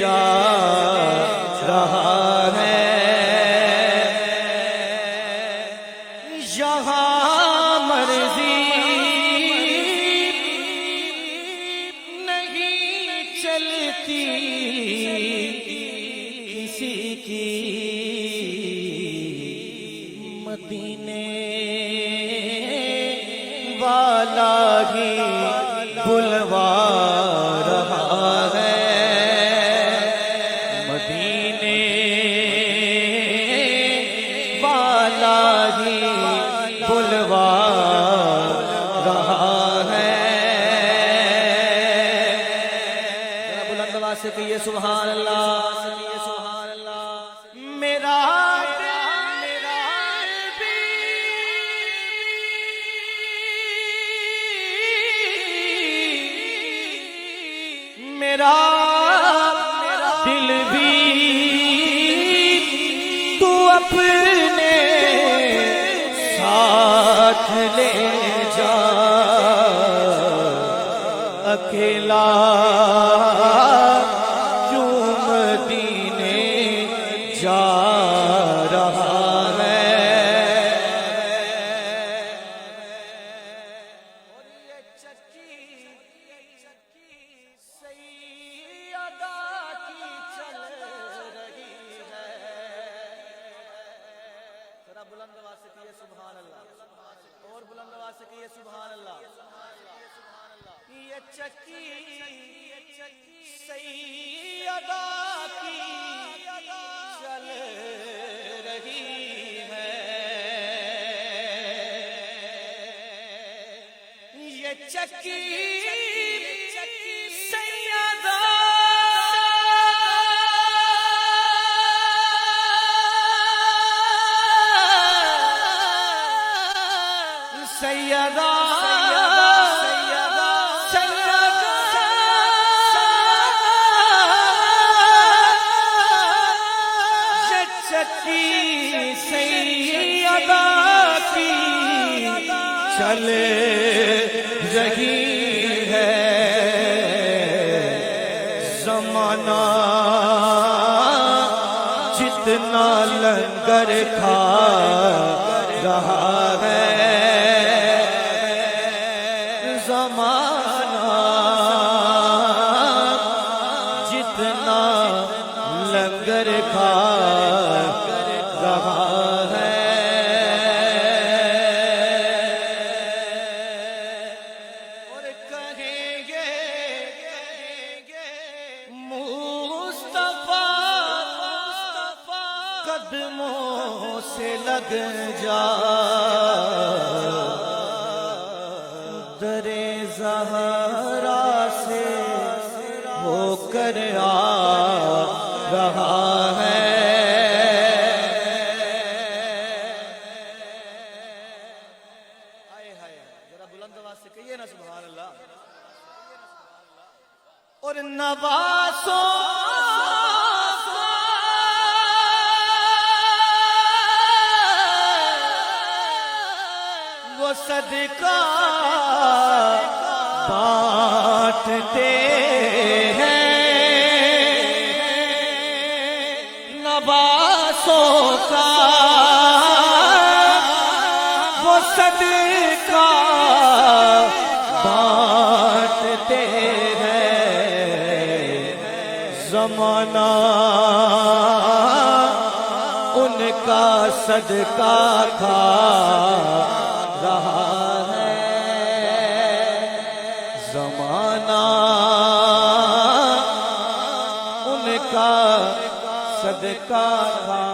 جا رہا ہے، یہاں مرضی نہیں چلتی کسی کی، مدینے والا ہی بلوا رہا ہے، مدینے والا ہی بلوا رہا ہے۔ بلند آواز سے کہیے سبحان اللہ، سبحان اللہ۔ میرا میرا دل بھی تو اپنے ساتھ لے جا، اکیلا کیوں مدینے جا رہا ہے۔ بلند آواز سے کہیے سبحان اللہ، اور بلند آواز سے کہیے سبحان اللہ۔ یہ چکی سیدہ کی چل رہی ہے، یہ چکی سیدہ چکی سیدہ کی چل رہی ہے، زمانہ جتنا لنگر کھا رہا ہے، زمانہ جتنا لنگر کھا رہا ہے، اور کہیں گے مصطفیٰ قدموں سے لگ جا، در زہرا سے ہو کر آ رہا ہے۔ ذرا بلند آواز سے کہیے نا سبحان اللہ۔ اور نواسوں وہ صدقہ بانٹتے ہیں، نواسوں کا وہ صدقہ بانٹتے ہیں، زمانہ ان کا صدقہ کھا رہا ہے، زمانہ ان کا صدقہ کھا